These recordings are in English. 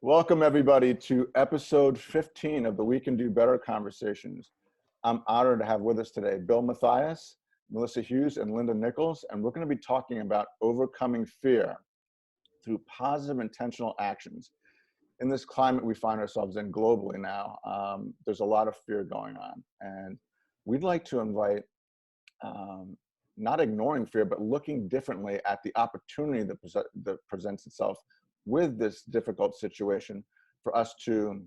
Welcome everybody to episode 15 of the We Can Do Better conversations. I'm honored to have with us today Bill Mathias, Melissa Hughes, and Linda Nichols, and we're going to be talking about overcoming fear through positive intentional actions. In this climate we find ourselves in globally now, there's a lot of fear going on, and we'd like to invite not ignoring fear, but looking differently at the opportunity that presents itself with this difficult situation for us to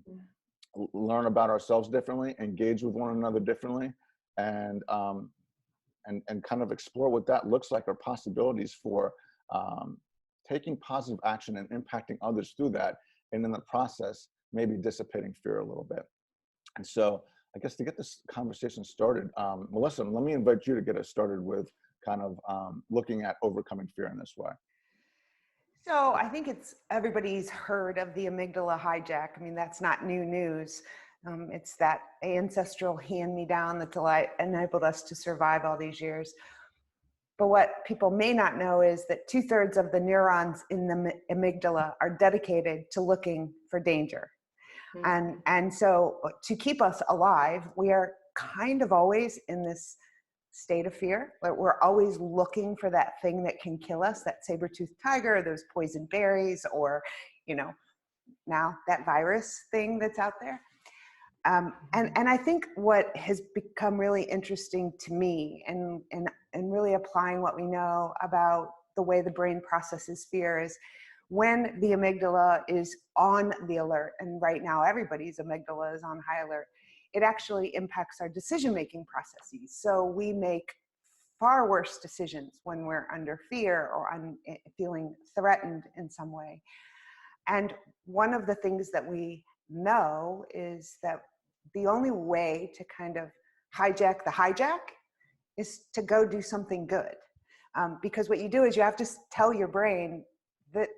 learn about ourselves differently, engage with one another differently, and kind of explore what that looks like, or possibilities for taking positive action and impacting others through that, and in the process, maybe dissipating fear a little bit. And so I guess to get this conversation started, Melissa, let me invite you to get us started with kind of looking at overcoming fear in this way. So I think everybody's heard of the amygdala hijack. I mean, that's not new news. It's that ancestral hand-me-down that enabled us to survive all these years. But what people may not know is that 2/3 of the neurons in the amygdala are dedicated to looking for danger. Mm-hmm. And so to keep us alive, we are kind of always in this state of fear. We're always looking for that thing that can kill us, that saber-toothed tiger, those poison berries, or, now that virus thing that's out there. And I think what has become really interesting to me and really applying what we know about the way the brain processes fear is when the amygdala is on the alert, and right now everybody's amygdala is on high alert, it actually impacts our decision-making processes. So we make far worse decisions when we're under fear or feeling threatened in some way. And one of the things that we know is that the only way to kind of hijack the hijack is to go do something good. Because what you do is you have to tell your brain that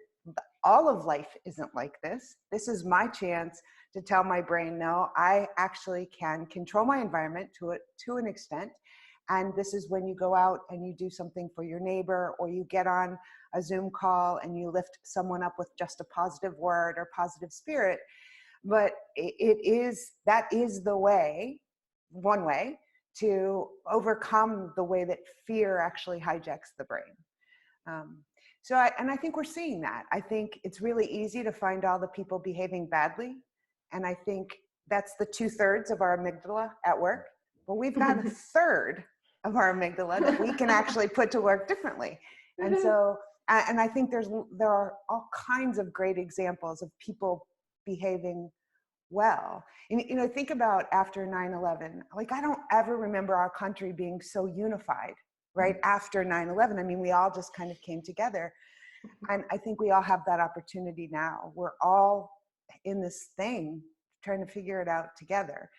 all of life isn't like this. This is my chance to tell my brain, no, I actually can control my environment to an extent. And this is when you go out and you do something for your neighbor, or you get on a Zoom call and you lift someone up with just a positive word or positive spirit. But that is the way, one way, to overcome the way that fear actually hijacks the brain. So I think we're seeing that. I think it's really easy to find all the people behaving badly. And I think that's the 2/3 of our amygdala at work. But we've got a third of our amygdala that we can actually put to work differently. And so, and I think there are all kinds of great examples of people behaving well. And think about after 9/11, like I don't ever remember our country being so unified, right? After 9/11, I mean, we all just kind of came together. And I think we all have that opportunity now. We're all in this thing trying to figure it out together.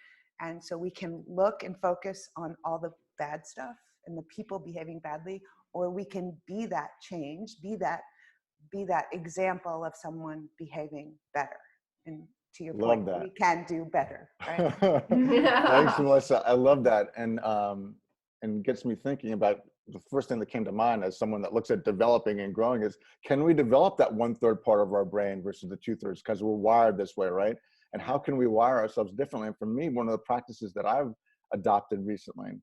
And so we can look and focus on all the bad stuff and the people behaving badly, or we can be that change, be that example of someone behaving better. And to your point, we can do better, right? Thanks, Melissa. I love that. And gets me thinking about the first thing that came to mind as someone that looks at developing and growing is, can we develop that 1/3 part of our brain versus the 2/3? Because we're wired this way, right? And how can we wire ourselves differently? And for me, one of the practices that I've adopted recently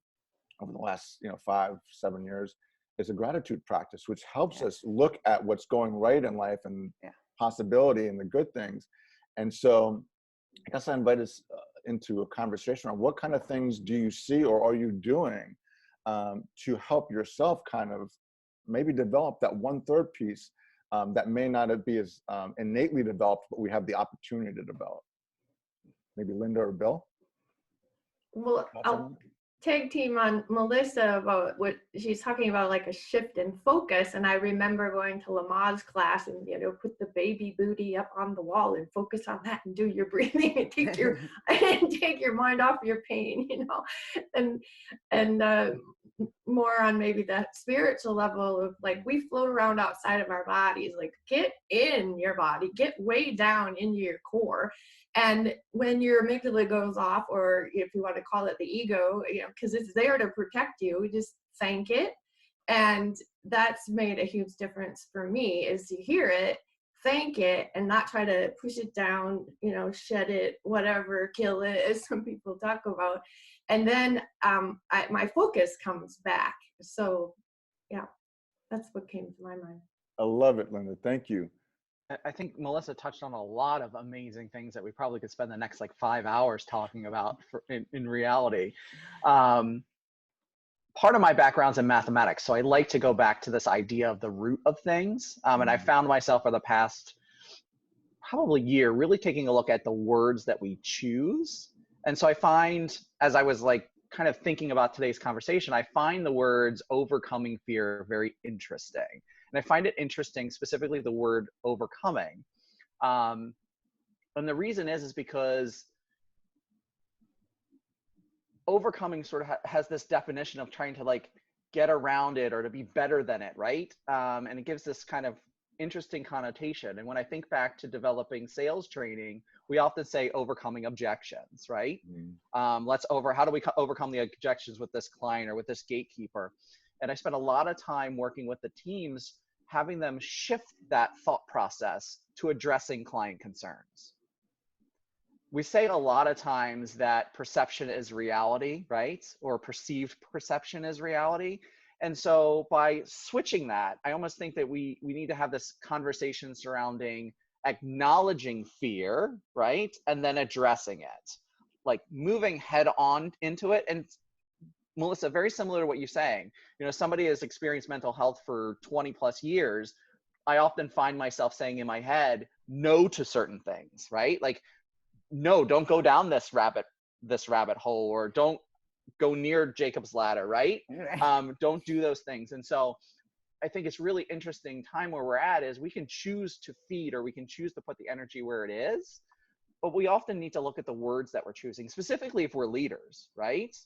over the last 5-7 years is a gratitude practice, which helps us look at what's going right in life and possibility and the good things. And so I guess I invite us into a conversation on what kind of things do you see or are you doing to help yourself kind of maybe develop that 1/3 piece that may not be as innately developed, but we have the opportunity to develop. Maybe Linda or Bill? Well, I'll tag team on Melissa about what she's talking about, like a shift in focus. And I remember going to Lamaze class and, put the baby booty up on the wall and focus on that and do your breathing and take your mind off your pain, and more on maybe that spiritual level of like, we float around outside of our bodies, like get in your body, get way down into your core. And when your amygdala goes off, or if you want to call it the ego, because it's there to protect you, just thank it. And that's made a huge difference for me, is to hear it, thank it and not try to push it down, you know, shed it, whatever, kill it, as some people talk about. And then my focus comes back. So yeah, that's what came to my mind. I love it, Linda. Thank you. I think Melissa touched on a lot of amazing things that we probably could spend the next like 5 hours talking about in reality. Part of my background's in mathematics, so I like to go back to this idea of the root of things. And I found myself for the past probably year really taking a look at the words that we choose. And so I find, as I was like kind of thinking about today's conversation, I find the words overcoming fear very interesting. And I find it interesting, specifically the word overcoming. And the reason is because overcoming sort of has this definition of trying to like get around it or to be better than it, right? And it gives this kind of interesting connotation. And when I think back to developing sales training, we often say overcoming objections, right? How do we overcome the objections with this client or with this gatekeeper? And I spent a lot of time working with the teams, having them shift that thought process to addressing client concerns. We say a lot of times that perception is reality, right? Or perceived perception is reality. And so by switching that, I almost think that we need to have this conversation surrounding acknowledging fear, right? And then addressing it, like moving head on into it. And Melissa, very similar to what you're saying, you know, somebody has experienced mental health for 20 plus years. I often find myself saying in my head, no to certain things, right? Like, no, don't go down this rabbit hole, or don't go near Jacob's ladder, right? Don't do those things. And so I think it's really interesting time where we're at is we can choose to feed, or we can choose to put the energy where it is, but we often need to look at the words that we're choosing, specifically if we're leaders, right?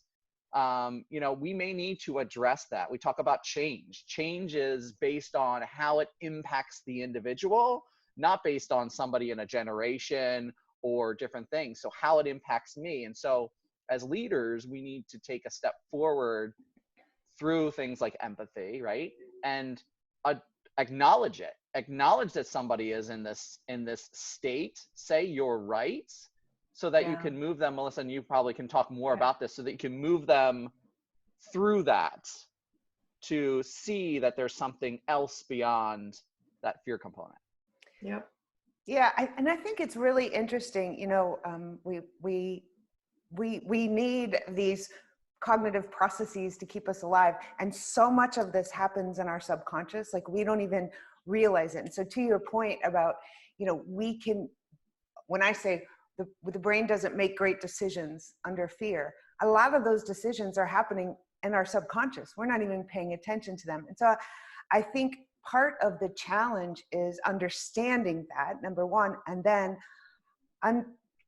You know, we may need to address that. We talk about change. Change is based on how it impacts the individual, not based on somebody in a generation or different things. So how it impacts me. And so as leaders, we need to take a step forward through things like empathy, right? And acknowledge it. Acknowledge that somebody is in this state. Say you're right, so that you can move them. Melissa, and you probably can talk more about this, so that you can move them through that to see that there's something else beyond that fear component. Yep. Yeah, and I think it's really interesting. You know, we need these cognitive processes to keep us alive, and so much of this happens in our subconscious. Like we don't even realize it. And so, to your point about, you know, we can. When I say the brain doesn't make great decisions under fear, a lot of those decisions are happening in our subconscious. We're not even paying attention to them. And so, I think part of the challenge is understanding that, number one, and then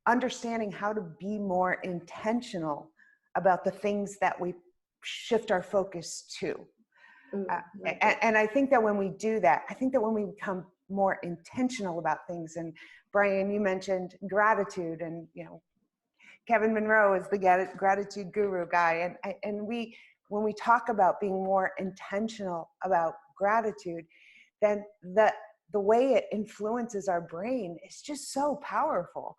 understanding how to be more intentional about the things that we shift our focus to. And I think that when we do that, I think that when we become more intentional about things, and Brian, you mentioned gratitude, and, you know, Kevin Monroe is the gratitude guru guy. And when we talk about being more intentional about gratitude, then the way it influences our brain is just so powerful.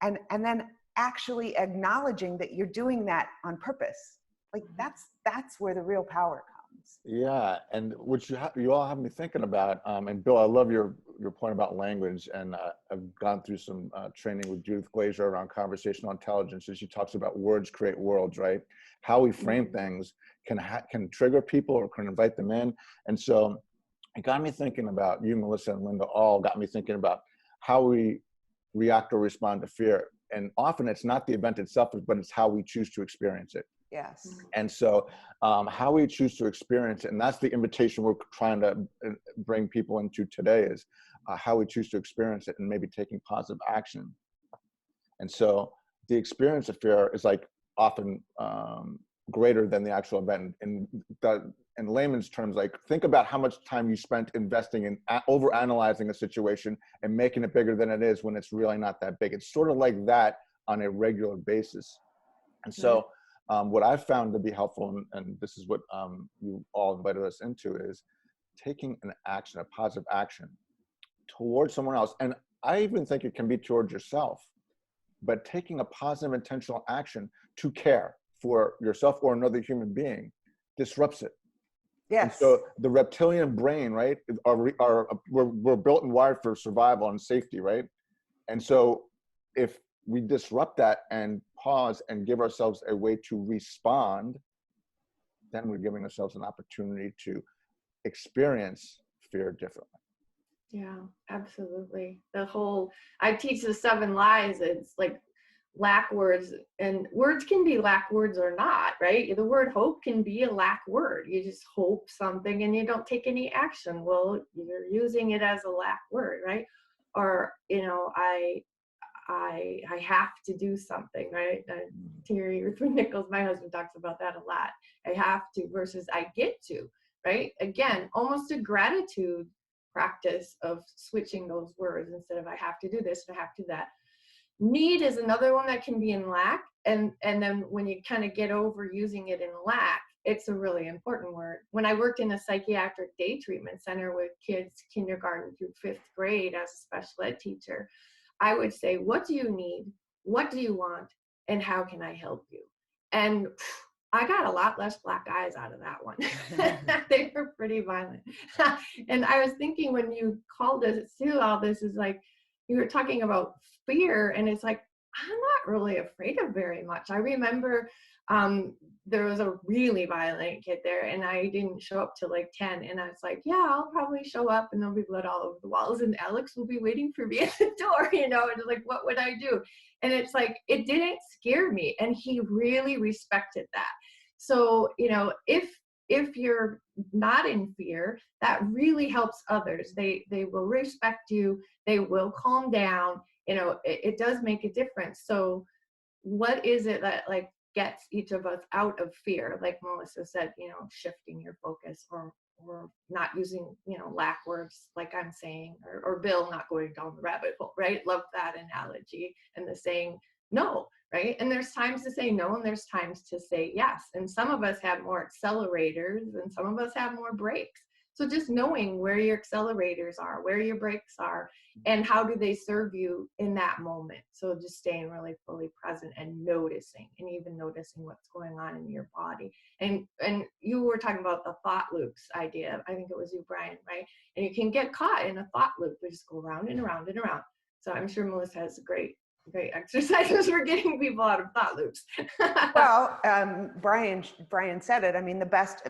And then actually acknowledging that you're doing that on purpose, like that's where the real power comes. Yeah, and which you all have me thinking about. And Bill, I love your point about language, and I've gone through some training with Judith Glazer around conversational intelligence, and she talks about words create worlds, right? How we frame things can trigger people or can invite them in. And so it got me thinking about you, Melissa and Linda, all got me thinking about how we react or respond to fear. And often it's not the event itself, but it's how we choose to experience it. Yes. And so how we choose to experience it, and that's the invitation we're trying to bring people into today, is how we choose to experience it and maybe taking positive action. And so the experience of fear is like often greater than the actual event. In layman's terms, like think about how much time you spent investing in overanalyzing a situation and making it bigger than it is when it's really not that big. It's sort of like that on a regular basis. And so what I've found to be helpful, and this is what you all invited us into, is taking an action, a positive action, towards someone else, and I even think it can be towards yourself, but taking a positive intentional action to care for yourself or another human being disrupts it. Yes. And so the reptilian brain, right, we're built and wired for survival and safety, right? And so if we disrupt that and pause and give ourselves a way to respond, then we're giving ourselves an opportunity to experience fear differently. Yeah, absolutely. I teach the 7 lies. It's like lack words, and words can be lack words or not, right? The word hope can be a lack word. You just hope something and you don't take any action. Well, you're using it as a lack word, right? Or, I have to do something, right? Terry with Nichols, my husband, talks about that a lot. I have to versus I get to, right? Again, almost a gratitude practice of switching those words instead of I have to do this and I have to do that. Need is another one that can be in lack. And then when you kind of get over using it in lack, it's a really important word. When I worked in a psychiatric day treatment center with kids kindergarten through 5th grade as a special ed teacher, I would say, what do you need? What do you want? And how can I help you? And I got a lot less black eyes out of that one. They were pretty violent. And I was thinking when you called us to all this is like, you were talking about fear, and it's like, I'm not really afraid of very much. I remember there was a really violent kid there, and I didn't show up till like 10, and I was like, yeah, I'll probably show up and there'll be blood all over the walls and Alex will be waiting for me at the door, and it's like, what would I do? And it's like, it didn't scare me, and he really respected that. So, if you're not in fear, that really helps others. They will respect you. They will calm down. It does make a difference. So what is it that like gets each of us out of fear? Like Melissa said, shifting your focus or not using, lack words like I'm saying, or Bill not going down the rabbit hole, right? Love that analogy. And the saying no, right? And there's times to say no and there's times to say yes. And some of us have more accelerators and some of us have more brakes. So just knowing where your accelerators are, where your brakes are, and how do they serve you in that moment. So just staying really fully present and noticing, and even noticing what's going on in your body. And you were talking about the thought loops idea. I think it was you, Brian, right? And you can get caught in a thought loop. They just go around and around and around. So I'm sure Melissa has great exercises for getting people out of thought loops. Well, Brian said it. I mean, the best,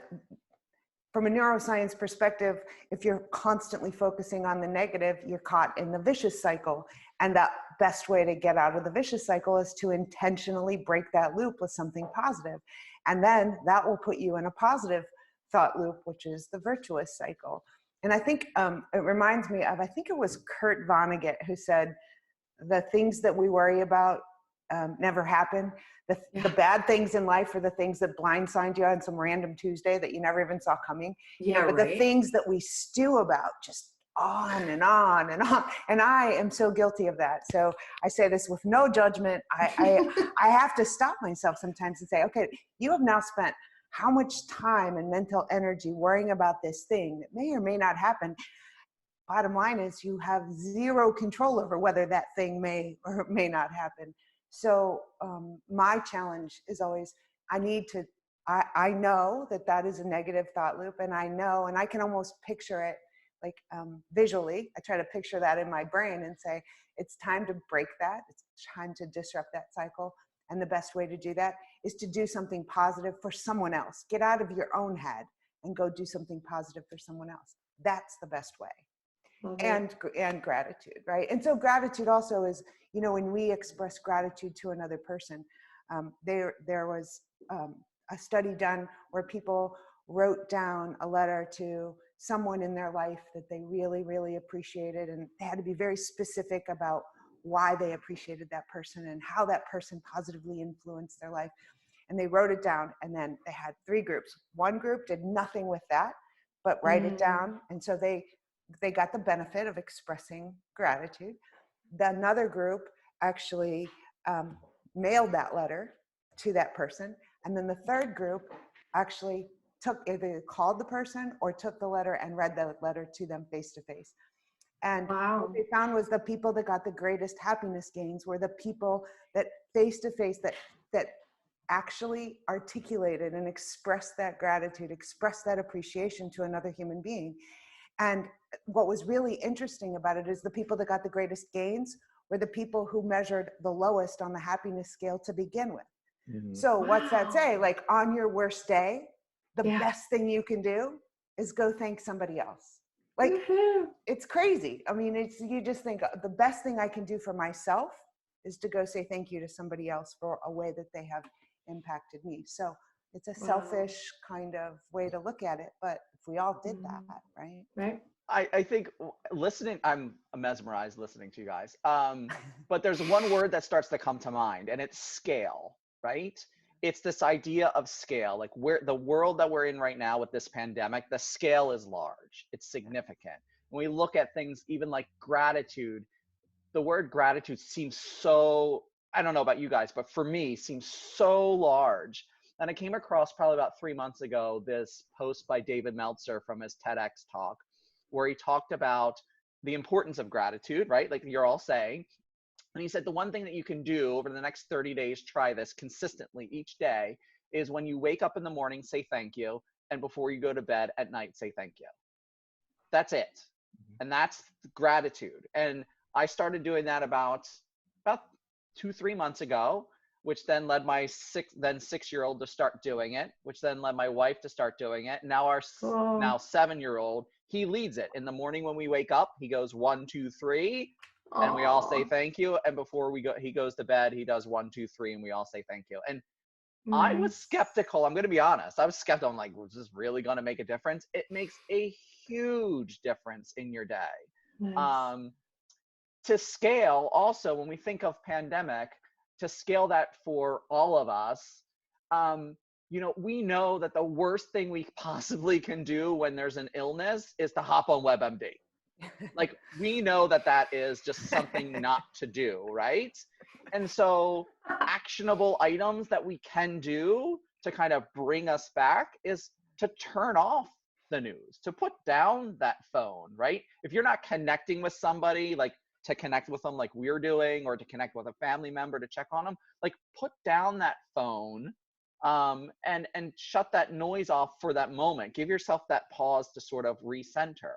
from a neuroscience perspective, if you're constantly focusing on the negative, you're caught in the vicious cycle. And the best way to get out of the vicious cycle is to intentionally break that loop with something positive. And then that will put you in a positive thought loop, which is the virtuous cycle. And I think it reminds me of, I think it was Kurt Vonnegut who said, the things that we worry about never happen. The bad things in life are the things that blindside you on some random Tuesday that you never even saw coming. Yeah, but right. The things that we stew about just on and on and on. And I am so guilty of that. So I say this with no judgment. I have to stop myself sometimes and say, okay, you have now spent how much time and mental energy worrying about this thing that may or may not happen. Bottom line is you have zero control over whether that thing may or may not happen. So my challenge is always, I know that is a negative thought loop, and I know, and I can almost picture it like visually. I try to picture that in my brain and say, it's time to break that. It's time to disrupt that cycle. And the best way to do that is to do something positive for someone else. Get out of your own head and go do something positive for someone else. That's the best way. And gratitude, right? And so gratitude also is, when we express gratitude to another person, there was a study done where people wrote down a letter to someone in their life that they really, really appreciated, and they had to be very specific about why they appreciated that person and how that person positively influenced their life. And they wrote it down, and then they had 3 groups. One group did nothing with that, but write it down. And so they got the benefit of expressing gratitude. Another group actually mailed that letter to that person. And then the third group actually either called the person or took the letter and read the letter to them face to face. And Wow. what they found was the people that got the greatest happiness gains were the people that face to face, that actually articulated and expressed that gratitude, expressed that appreciation to another human being. And what was really interesting about it is the people that got the greatest gains were the people who measured the lowest on the happiness scale to begin with. Mhm. So what's that say? Like, on your worst day, the Yeah. best thing you can do is go thank somebody else. Like, Woohoo. it's crazy. I mean, you just think the best thing I can do for myself is to go say thank you to somebody else for a way that they have impacted me. So it's a Wow. selfish kind of way to look at it. But if we all did that, right? Right. I think listening, I'm mesmerized listening to you guys. But there's one word that starts to come to mind, and it's scale, right? It's this idea of scale, like where the world that we're in right now with this pandemic, the scale is large, it's significant. When we look at things, even like gratitude, the word gratitude seems so, I don't know about you guys, but for me, seems so large. And I came across probably about 3 months ago this post by David Meltzer from his TEDx talk, where he talked about the importance of gratitude, right? Like you're all saying. And he said the one thing that you can do over the next 30 days, try this consistently each day, is when you wake up in the morning, say thank you. And before you go to bed at night, say thank you. That's it. And that's gratitude. And I started doing that about 2-3 months ago, which then led my 6-year-old to start doing it, which then led my wife to start doing it. Now our Cool. now 7-year-old, he leads it. In the morning when we wake up, he goes 1, 2, 3, and we all say Aw. thank you. And before he goes to bed, he does 1, 2, 3, and we all say thank you. And I was Nice. skeptical. I'm going to be honest. I was skeptical. I'm like, was this really going to make a difference? It makes a huge difference in your day. Nice. To scale also, when we think of pandemic, to scale that for all of us, we know that the worst thing we possibly can do when there's an illness is to hop on WebMD. Like, we know that that is just something not to do, right? And so actionable items that we can do to kind of bring us back is to turn off the news, to put down that phone, right? If you're not connecting with somebody, like to connect with them like we're doing, or to connect with a family member to check on them, like put down that phone and shut that noise off for that moment. Give yourself that pause to sort of recenter.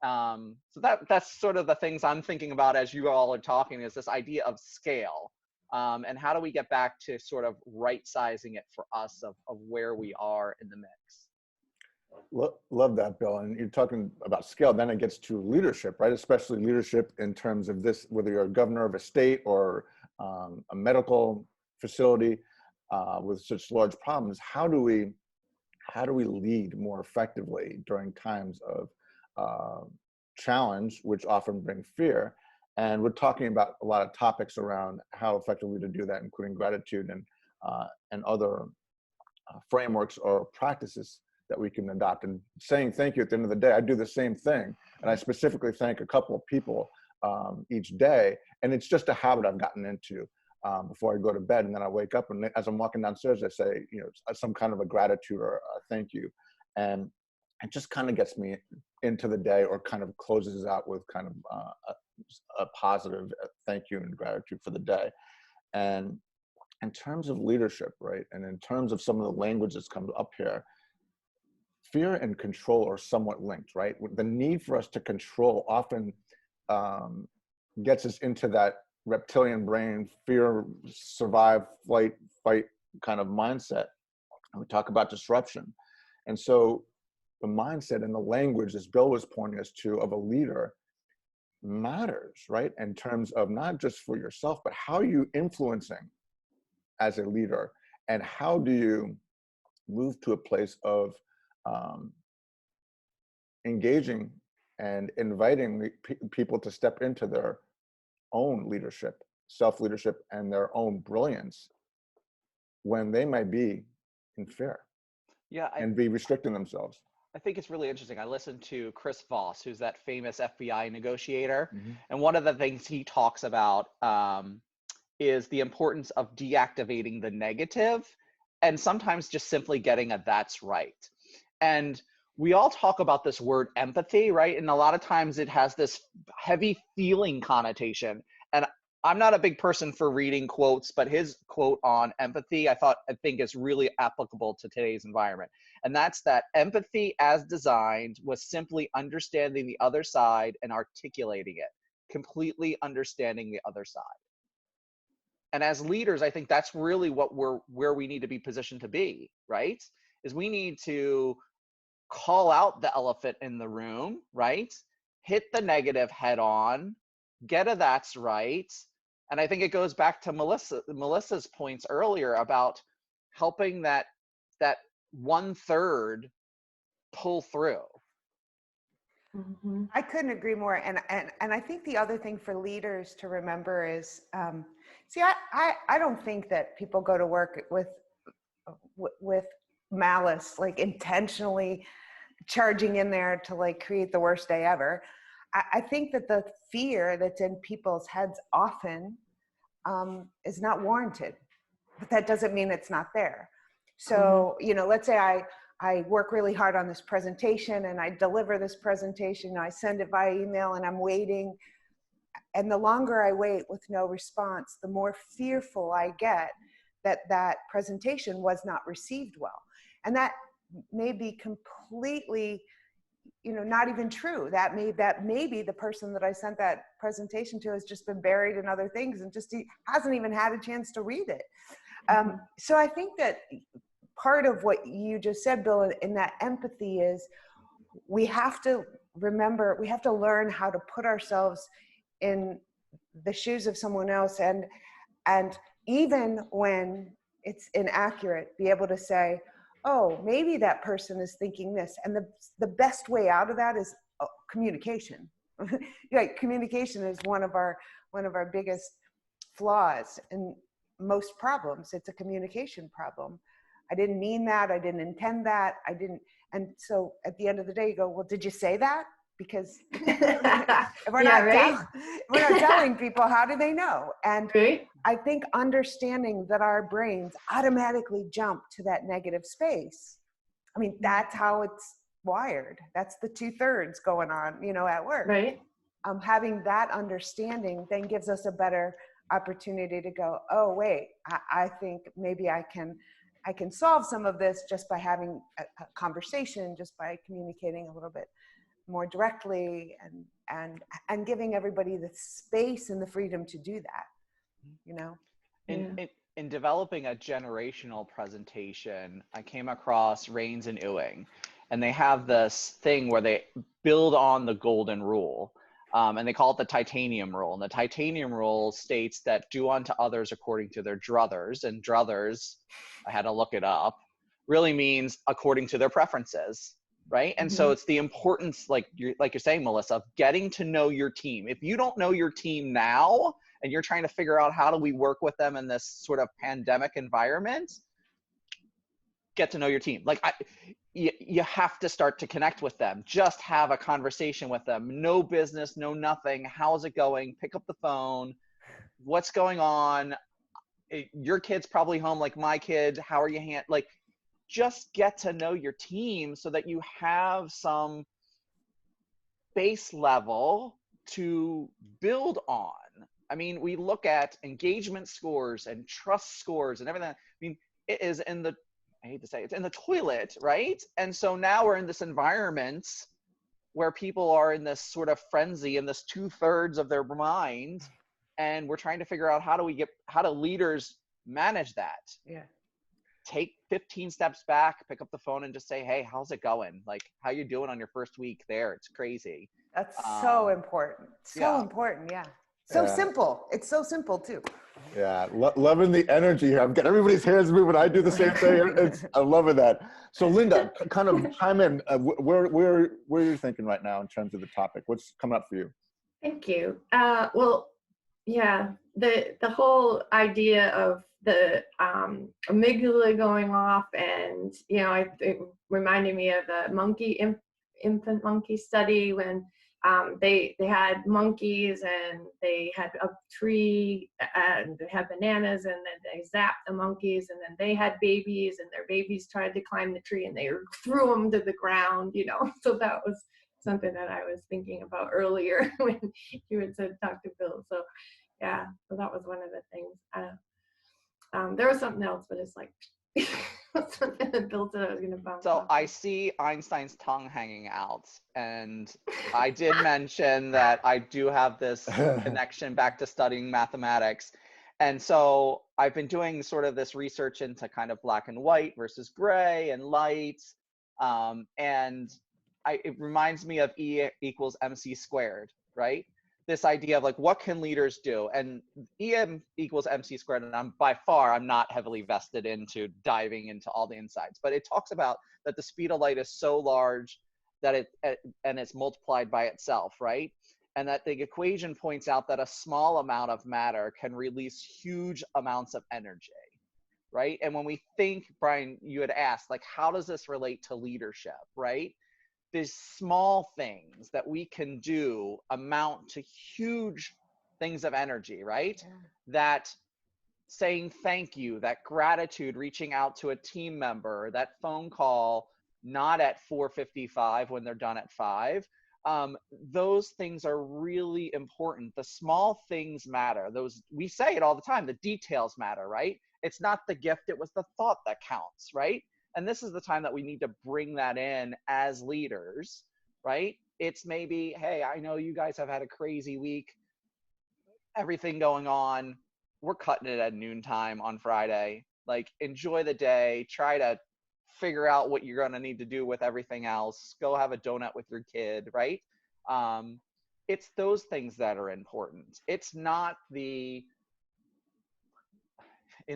So that's sort of the things I'm thinking about as you all are talking, is this idea of scale. And how do we get back to sort of right sizing it for us of where we are in the mix? Love that, Bill. And you're talking about scale, then it gets to leadership, right? Especially leadership in terms of this, whether you're a governor of a state or a medical facility with such large problems. How do we lead more effectively during times of challenge, which often bring fear? And we're talking about a lot of topics around how effectively to do that, including gratitude and other frameworks or practices that we can adopt. And saying thank you at the end of the day, I do the same thing. And I specifically thank a couple of people each day. And it's just a habit I've gotten into before I go to bed. And then I wake up, and as I'm walking downstairs, I say, some kind of a gratitude or a thank you. And it just kind of gets me into the day, or kind of closes out with kind of a positive thank you and gratitude for the day. And in terms of leadership, right, and in terms of some of the language that's come up here, fear and control are somewhat linked, right? The need for us to control often gets us into that reptilian brain, fear, survive, flight, fight kind of mindset. And we talk about disruption. And so the mindset and the language, as Bill was pointing us to, of a leader matters, right? In terms of not just for yourself, but how are you influencing as a leader, and how do you move to a place of engaging and inviting people to step into their own leadership, self-leadership, and their own brilliance when they might be in fear and be restricting themselves. I think it's really interesting. I listened to Chris Voss, who's that famous FBI negotiator. Mm-hmm. And one of the things he talks about is the importance of deactivating the negative, and sometimes just simply getting a "that's right." And we all talk about this word empathy, right? And a lot of times it has this heavy feeling connotation. And I'm not a big person for reading quotes, but his quote on empathy, I think is really applicable to today's environment. And that's that empathy as designed was simply understanding the other side and articulating it, completely understanding the other side. And as leaders, I think that's really where we need to be positioned to be, right? Is we need to call out the elephant in the room, right? Hit the negative head on, get a that's right. And I think it goes back to Melissa's points earlier about helping that 1/3 pull through. Mm-hmm. I couldn't agree more. And I think the other thing for leaders to remember is, see, I don't think that people go to work with malice, like intentionally charging in there to like create the worst day ever. I think that the fear that's in people's heads often is not warranted, but that doesn't mean it's not there. So, you know, let's say I work really hard on this presentation and I deliver this presentation, I send it via email and I'm waiting. And the longer I wait with no response, the more fearful I get that that presentation was not received well. And that may be completely, you know, not even true. That maybe the person that I sent that presentation to has just been buried in other things and just hasn't even had a chance to read it. So I think that part of what you just said, Bill, in that empathy is we have to remember, we have to learn how to put ourselves in the shoes of someone else, and even when it's inaccurate, be able to say, oh, maybe that person is thinking this. And the best way out of that is communication. Like, communication is one of our biggest flaws in most problems. It's a communication problem. I didn't mean that. I didn't intend that. I didn't. And so at the end of the day, you go, well, did you say that? Because if we're not telling people, how do they know? And I think understanding that our brains automatically jump to that negative space. I mean, that's how it's wired. That's the 2/3 going on, you know, at work. Right. Having that understanding then gives us a better opportunity to go, oh, wait, I think maybe I can solve some of this just by having a conversation, just by communicating a little bit more directly, and giving everybody the space and the freedom to do that, you know? In developing a generational presentation, I came across Rains and Ewing, and they have this thing where they build on the golden rule, and they call it the titanium rule. And the titanium rule states that do unto others according to their druthers, and druthers, I had to look it up, really means according to their preferences. Right. And so it's the importance, like you're saying, Melissa, of getting to know your team. If you don't know your team now and you're trying to figure out how do we work with them in this sort of pandemic environment, get to know your team. Like you have to start to connect with them. Just have a conversation with them. No business, no nothing. How's it going? Pick up the phone. What's going on? Your kid's probably home like my kid. How are you just get to know your team so that you have some base level to build on. I mean, we look at engagement scores and trust scores and everything. I mean, it is I hate to say it, it's in the toilet, right? And so now we're in this environment where people are in this sort of frenzy, in this 2/3 of their mind, and we're trying to figure out how do leaders manage that? Yeah. Take 15 steps back, pick up the phone and just say, hey, how's it going? Like, how you doing on your first week there? It's crazy. That's so important. So important. Yeah. So simple. It's so simple too. Yeah. Loving the energy here. I'm getting everybody's hands moving. I do the same thing. I'm loving that. So Linda, kind of chime in. Where are you thinking right now in terms of the topic? What's coming up for you? Thank you. Well, yeah, the whole idea of the amygdala going off, and it reminded me of the infant monkey study when They had monkeys, and they had a tree, and they had bananas, and then they zapped the monkeys, and then they had babies, and their babies tried to climb the tree, and they threw them to the ground, you know. So that was something that I was thinking about earlier when you had said Dr. Bill. So yeah, so that was one of the things. There was something else, but it's like something that Bill said I was going to bounce So off. I see Einstein's tongue hanging out, and I did mention that I do have this connection back to studying mathematics. And so I've been doing sort of this research into kind of black and white versus gray and light. And it reminds me of E equals MC squared, right? This idea of like, what can leaders do? And EM equals MC squared, and I'm not heavily vested into diving into all the insights, but it talks about that the speed of light is so large that it's multiplied by itself, right? And that the equation points out that a small amount of matter can release huge amounts of energy, right? And when we think, Brian, you had asked, like, how does this relate to leadership, right? These small things that we can do amount to huge things of energy, right? Yeah. That saying thank you, that gratitude, reaching out to a team member, that phone call, not at 4:55 when they're done at 5. Those things are really important. The small things matter. We say it all the time, the details matter, right? It's not the gift, it was the thought that counts, right? And this is the time that we need to bring that in as leaders, right? It's maybe, hey, I know you guys have had a crazy week, everything going on. We're cutting it at noontime on Friday. Like, enjoy the day. Try to figure out what you're going to need to do with everything else. Go have a donut with your kid, right? It's those things that are important. It's not in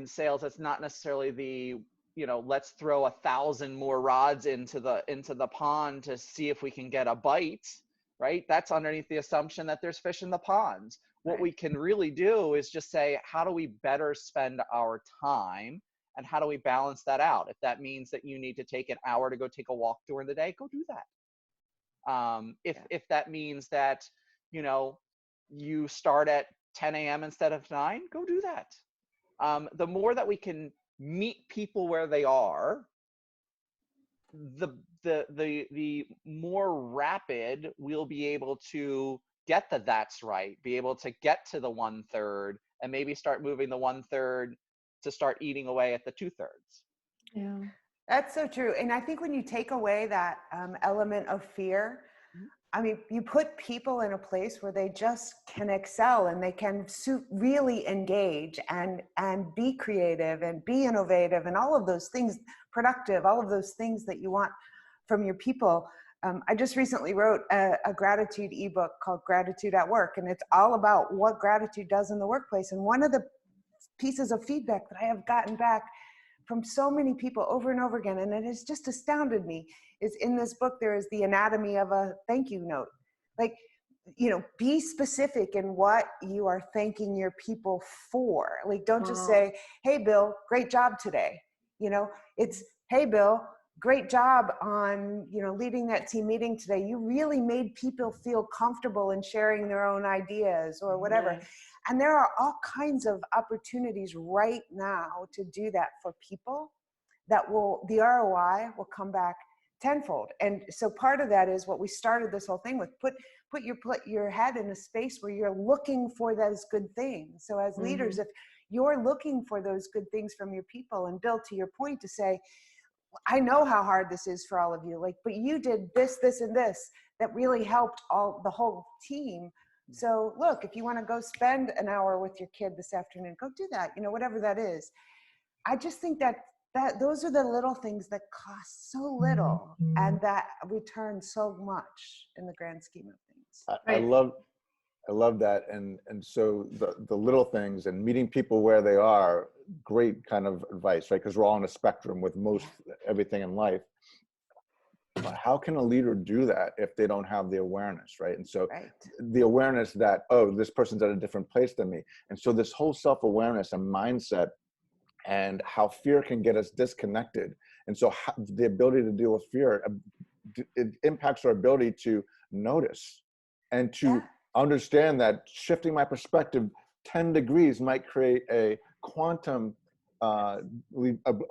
sales, it's not necessarily let's throw 1,000 more rods into the pond to see if we can get a bite, right? That's underneath the assumption that there's fish in the pond. What we can really do is just say, how do we better spend our time, and how do we balance that out? If that means that you need to take an hour to go take a walk during the day, go do that. If that means that, you start at 10 a.m. instead of 9, go do that. The more that we can meet people where they are, the more rapid we'll be able to get that's right, be able to get to the 1/3, and maybe start moving the 1/3 to start eating away at the 2/3. Yeah, that's so true. And I think when you take away that element of fear, I mean, you put people in a place where they just can excel, and they can really engage and be creative and be innovative and all of those things, productive, all of those things that you want from your people. I just recently wrote a gratitude ebook called Gratitude at Work, and it's all about what gratitude does in the workplace. And one of the pieces of feedback that I have gotten back from so many people over and over again, and it has just astounded me, is in this book there is the anatomy of a thank you note. Like, be specific in what you are thanking your people for. Like, don't just say, hey Bill, great job today. It's, hey Bill, great job on leading that team meeting today. You really made people feel comfortable in sharing their own ideas or whatever. Yes. And there are all kinds of opportunities right now to do that for people that the ROI will come back tenfold. And so part of that is what we started this whole thing with. Put your head in a space where you're looking for those good things. So as leaders, if you're looking for those good things from your people, and Bill, to your point, to say, I know how hard this is for all of you, but you did this, this, and this that really helped the whole team. So look, if you want to go spend an hour with your kid this afternoon, go do that, whatever that is. I just think that those are the little things that cost so little and that return so much in the grand scheme of things. I love that. And so the little things and meeting people where they are, great kind of advice, right? Because we're all on a spectrum with most everything in life. But how can a leader do that if they don't have the awareness, right? And so the awareness that, oh, this person's at a different place than me. And so this whole self-awareness and mindset, and how fear can get us disconnected. And so the ability to deal with fear, it impacts our ability to notice, and to understand that shifting my perspective 10 degrees might create a quantum, a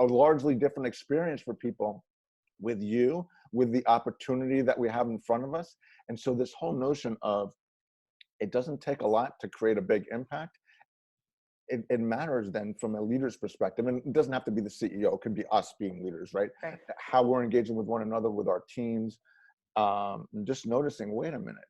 largely different experience for people with you, with the opportunity that we have in front of us. And so this whole notion of it doesn't take a lot to create a big impact. It matters then from a leader's perspective, and it doesn't have to be the CEO, it could be us being leaders, right? Right. How we're engaging with one another, with our teams, and just noticing, wait a minute,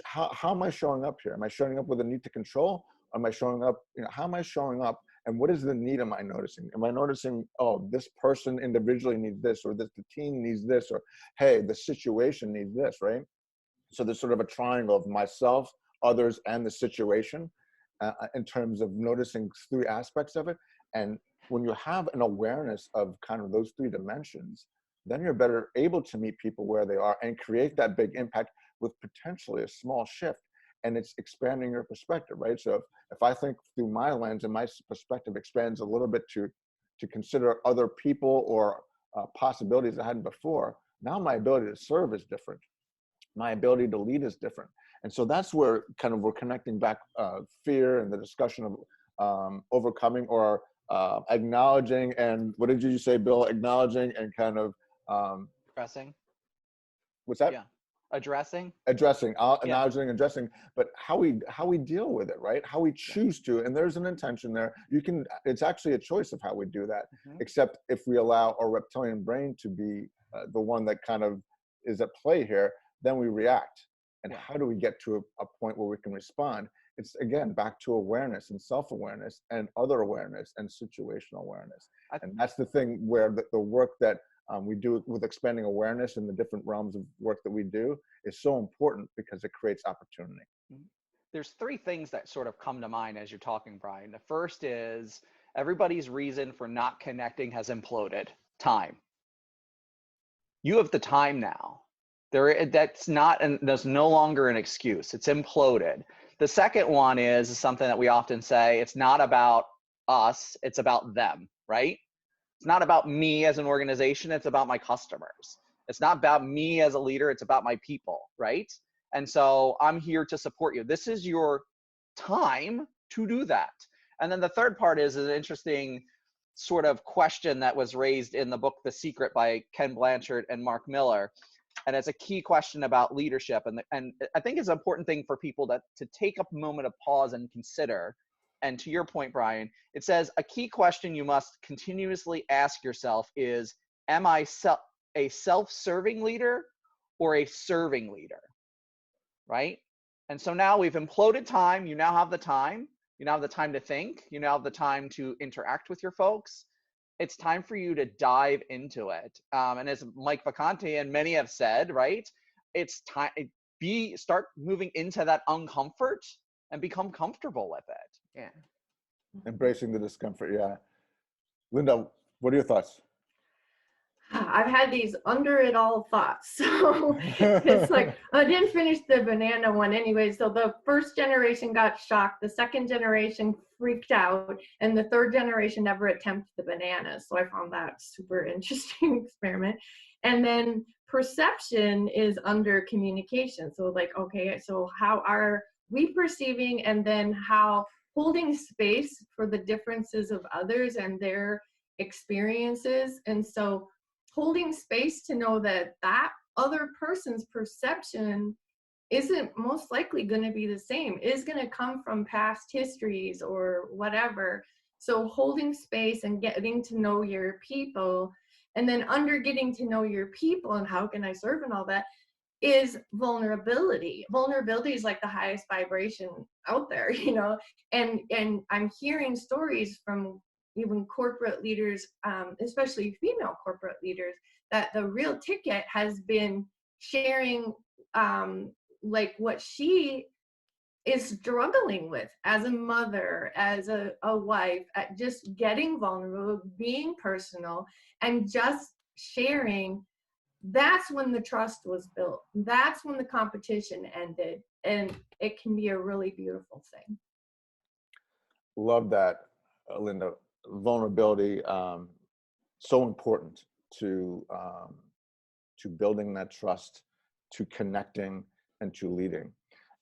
how am I showing up here? Am I showing up with a need to control? Am I showing up, how am I showing up, and what is the need am I noticing? Am I noticing, oh, this person individually needs this, or the team needs this, or hey, the situation needs this, right? So there's sort of a triangle of myself, others, and the situation, in terms of noticing three aspects of it. And when you have an awareness of kind of those three dimensions, then you're better able to meet people where they are and create that big impact with potentially a small shift. And it's expanding your perspective, right? So if I think through my lens and my perspective expands a little bit to consider other people or possibilities I hadn't before, now my ability to serve is different. My ability to lead is different. And so that's where kind of we're connecting back fear and the discussion of overcoming or acknowledging, and what did you say, Bill? Acknowledging and kind of Addressing. What's that? Yeah. Addressing, acknowledging, addressing, but how we deal with it, right? How we choose to, and there's an intention there. It's actually a choice of how we do that. Except if we allow our reptilian brain to be the one that kind of is at play here, then we react. And how do we get to a point where we can respond? It's again back to awareness and self-awareness and other awareness and situational awareness. And that's the thing where the work that we do with expanding awareness in the different realms of work that we do is so important because it creates opportunity. There's three things that sort of come to mind as you're talking, Brian. The first is everybody's reason for not connecting has imploded. Time. You have the time now. That's no longer an excuse. It's imploded. The second one is something that we often say, it's not about us, it's about them, right? It's not about me as an organization, it's about my customers. It's not about me as a leader, it's about my people, right? And so I'm here to support you. This is your time to do that. And then the third part is an interesting sort of question that was raised in the book, The Secret by Ken Blanchard and Mark Miller. And it's a key question about leadership. And I think it's an important thing for people to take a moment of pause and consider. And to your point, Brian, it says a key question you must continuously ask yourself is, am I a self-serving leader or a serving leader? Right? And so now we've imploded time. You now have the time. You now have the time to think. You now have the time to interact with your folks. It's time for you to dive into it. And as Mike Vacanti and many have said, right, it's time, start moving into that uncomfort and become comfortable with it. Yeah. Embracing the discomfort, yeah. Linda, what are your thoughts? I've had these under it all thoughts. So it's like, I didn't finish the banana one anyway. So the first generation got shocked. The second generation freaked out. And the third generation never attempted the bananas. So I found that super interesting experiment. And then perception is under communication. So like, okay, so how are we perceiving, and then how holding space for the differences of others and their experiences. And so holding space to know that that other person's perception isn't most likely going to be the same, is going to come from past histories or whatever. So holding space and getting to know your people, and then under getting to know your people and how can I serve and all that, is vulnerability. Vulnerability is like the highest vibration out there, you know, and I'm hearing stories from even corporate leaders, especially female corporate leaders, that the real ticket has been sharing like what she is struggling with as a mother, as a wife, at just getting vulnerable, being personal, and just sharing. That's when the trust was built. That's when the competition ended. And it can be a really beautiful thing. Love that, Linda. Vulnerability, so important to building that trust, to connecting, and to leading.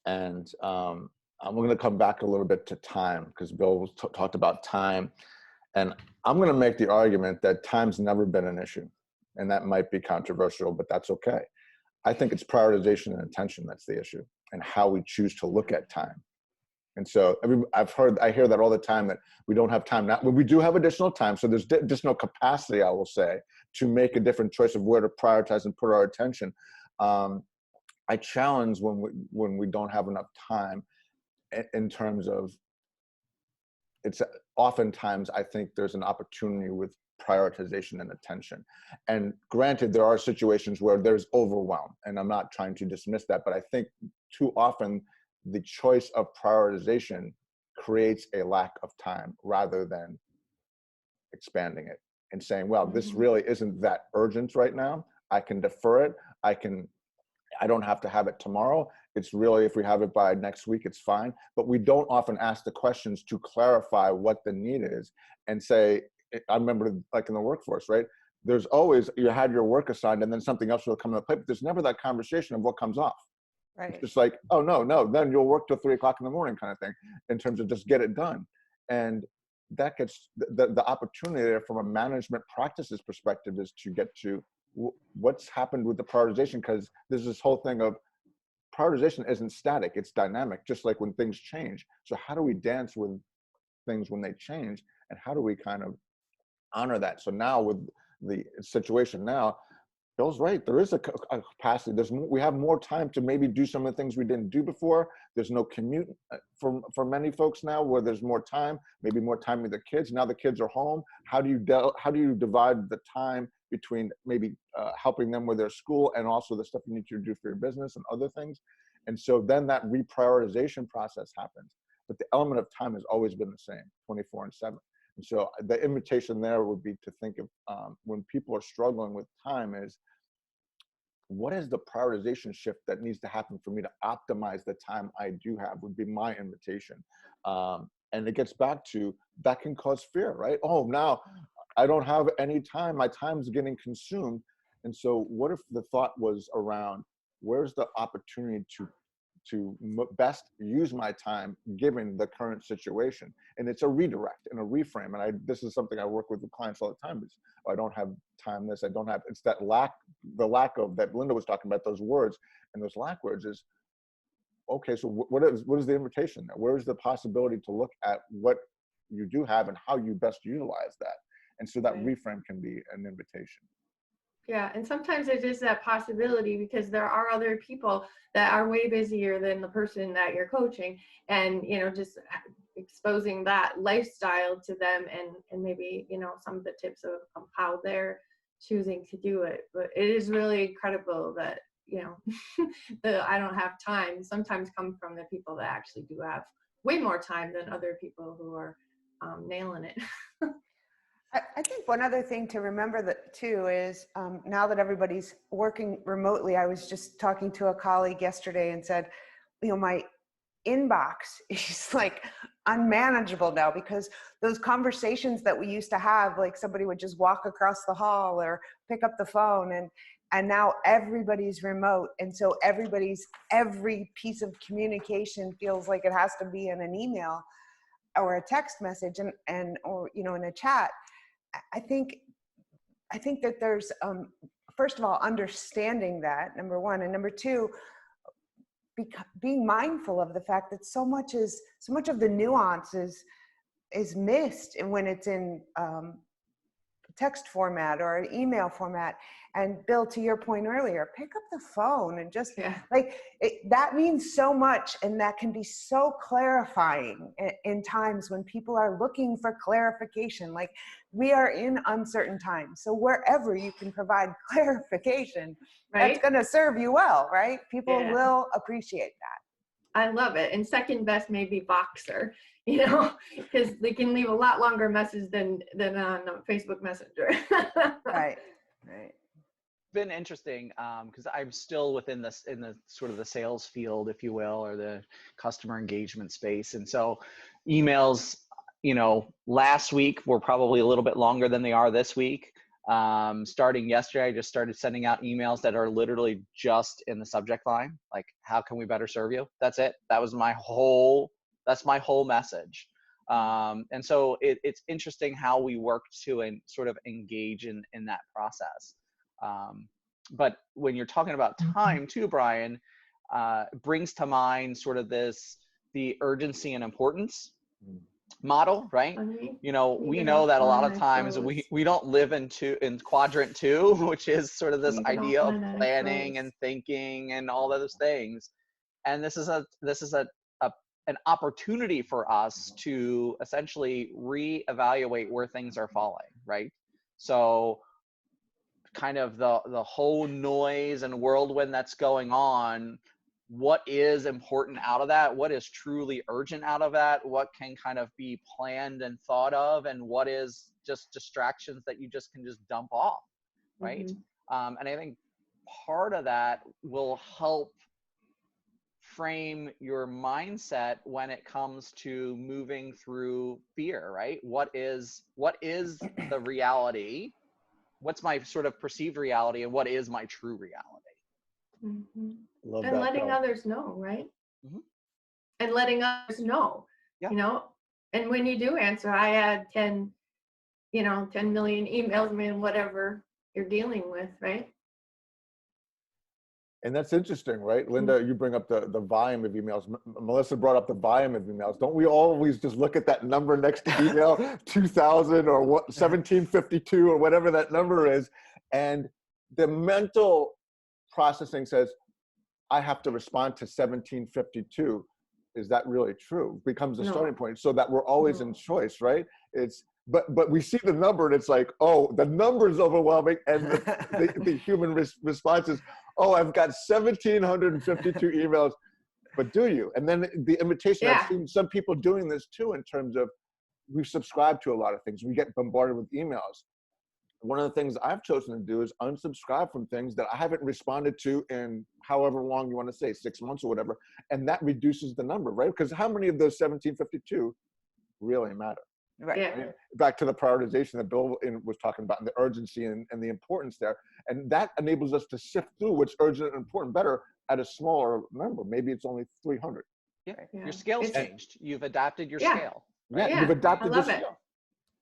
And we're going to come back a little bit to time, because Bill talked about time. And I'm going to make the argument that time's never been an issue. And that might be controversial, but that's okay. I think it's prioritization and attention that's the issue, and how we choose to look at time. And so I hear that all the time, that we don't have time now. Well, we do have additional time. So there's additional capacity, I will say, to make a different choice of where to prioritize and put our attention. I challenge when we don't have enough time, in terms of, it's oftentimes, I think there's an opportunity with prioritization and attention. And granted, there are situations where there's overwhelm, and I'm not trying to dismiss that, but I think too often the choice of prioritization creates a lack of time, rather than expanding it and saying, well, this really isn't that urgent right now. I can defer it. I don't have to have it tomorrow. It's really, if we have it by next week, it's fine. But we don't often ask the questions to clarify what the need is, and say, I remember, like in the workforce, right? There's always, you had your work assigned and then something else will come into play, but there's never that conversation of what comes off. Right. It's just like, oh, no, then you'll work till 3 o'clock in the morning kind of thing, in terms of just get it done. And that gets, the opportunity there from a management practices perspective is to get to what's happened with the prioritization, because there's this whole thing of prioritization isn't static, it's dynamic, just like when things change. So how do we dance with things when they change, and how do we kind of honor that? So now with the situation now, Bill's right, there is a capacity. We have more time to maybe do some of the things we didn't do before. There's no commute for many folks now, where there's more time, maybe more time with the kids. Now the kids are home. How do you divide the time between maybe helping them with their school, and also the stuff you need to do for your business and other things? And so then that reprioritization process happens. But the element of time has always been the same, 24/7. And so the invitation there would be to think of, when people are struggling with time, is what is the prioritization shift that needs to happen for me to optimize the time I do have, would be my invitation. And it gets back to, that can cause fear, right? Oh, now I don't have any time. My time's getting consumed. And so what if the thought was around, where's the opportunity to best use my time given the current situation? And it's a redirect and a reframe. And this is something I work with clients all the time, is, oh, I don't have time, this, I don't have, it's that the lack of, that Linda was talking about, those words, and those lack words is, okay, so what is the invitation there? Where is the possibility to look at what you do have and how you best utilize that? And so that reframe can be an invitation. Yeah, and sometimes it is that possibility, because there are other people that are way busier than the person that you're coaching, and just exposing that lifestyle to them, and maybe some of the tips of how they're choosing to do it. But it is really incredible that the I don't have time sometimes come from the people that actually do have way more time than other people who are nailing it. I think one other thing to remember that too is, now that everybody's working remotely, I was just talking to a colleague yesterday and said, my inbox is like unmanageable now, because those conversations that we used to have, like somebody would just walk across the hall or pick up the phone, and now everybody's remote. And so every piece of communication feels like it has to be in an email or a text message or in a chat. I think that there's, first of all, understanding that, number one, and number two, being mindful of the fact that so much of the nuance is missed, and when it's in text format or an email format. And Bill, to your point earlier, pick up the phone and just that means so much, and that can be so clarifying in times when people are looking for clarification. Like, we are in uncertain times, so wherever you can provide clarification, that's going to serve you well, right? People will appreciate that. I love it. And second best may be Boxer, because they can leave a lot longer message than on Facebook Messenger. Right. Been interesting, because I'm still within this, in the sort of the sales field, if you will, or the customer engagement space. And so emails, last week were probably a little bit longer than they are this week. Starting yesterday, I just started sending out emails that are literally just in the subject line, like, how can we better serve you? That's it. That's my whole message. And so it's interesting how we work to sort of engage in that process. But when you're talking about time too, Brian, brings to mind sort of the urgency and importance model, right? You know, we know that a lot of times we don't live in quadrant 2, which is sort of this idea of planning and thinking and all those things. And this is an opportunity for us to essentially reevaluate where things are falling, right? So kind of the whole noise and whirlwind that's going on, what is important out of that? What is truly urgent out of that? What can kind of be planned and thought of? And what is just distractions that you just can dump off, right? And I think part of that will help frame your mindset when it comes to moving through fear, right? What is the reality? What's my sort of perceived reality, and what is my true reality? And letting others know, right? And letting others know, you know, and when you do answer, I had 10 million emails, whatever you're dealing with, right? And that's interesting, right? Linda, you bring up the volume of emails. Melissa brought up the volume of emails. Don't we always just look at that number next to email, 2000 or 1752 or whatever that number is, and the mental processing says, I have to respond to 1752. Is that really true? Becomes a starting point, so that we're always in choice, right? But we see the number and it's like, oh, the number is overwhelming, and the human response is, oh, I've got 1,752 emails. But do you? And then the invitation, I've seen some people doing this too, in terms of, we've subscribed to a lot of things. We get bombarded with emails. One of the things I've chosen to do is unsubscribe from things that I haven't responded to in however long you want to say, 6 months or whatever. And that reduces the number, right? Because how many of those 1,752 really matter? Right. Yeah. Back to the prioritization that Bill was talking about, and the urgency and the importance there. And that enables us to sift through what's urgent and important better at a smaller number. Maybe it's only 300. Your scale's changed. You've adapted your scale. Right? You've adapted your scale.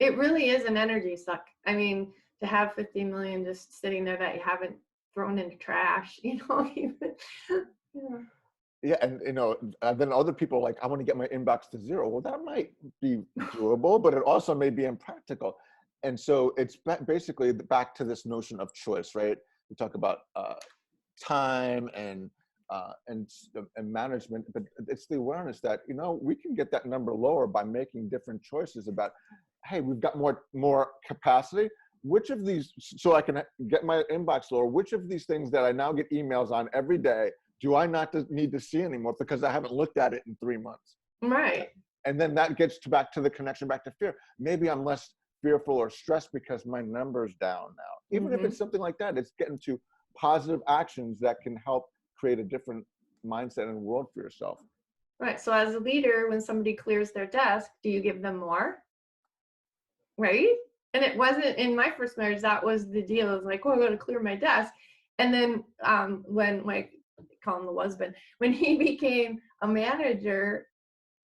It really is an energy suck. I mean, to have 50 million just sitting there that you haven't thrown into trash, you know. Yeah, and then other people are like, I want to get my inbox to 0. Well, that might be doable, but it also may be impractical. And so it's basically back to this notion of choice, right? We talk about time and management, but it's the awareness that, we can get that number lower by making different choices about, hey, we've got more capacity. Which of these, so I can get my inbox lower, which of these things that I now get emails on every day do I not need to see anymore because I haven't looked at it in 3 months? Right. And then that gets back to the connection back to fear. Maybe I'm less fearful or stressed because my number's down now. Even if it's something like that, it's getting to positive actions that can help create a different mindset and world for yourself. Right. So as a leader, when somebody clears their desk, do you give them more? Right? And it wasn't in my first marriage, that was the deal. It was like, oh, I got to clear my desk. And then when call him the husband, when he became a manager,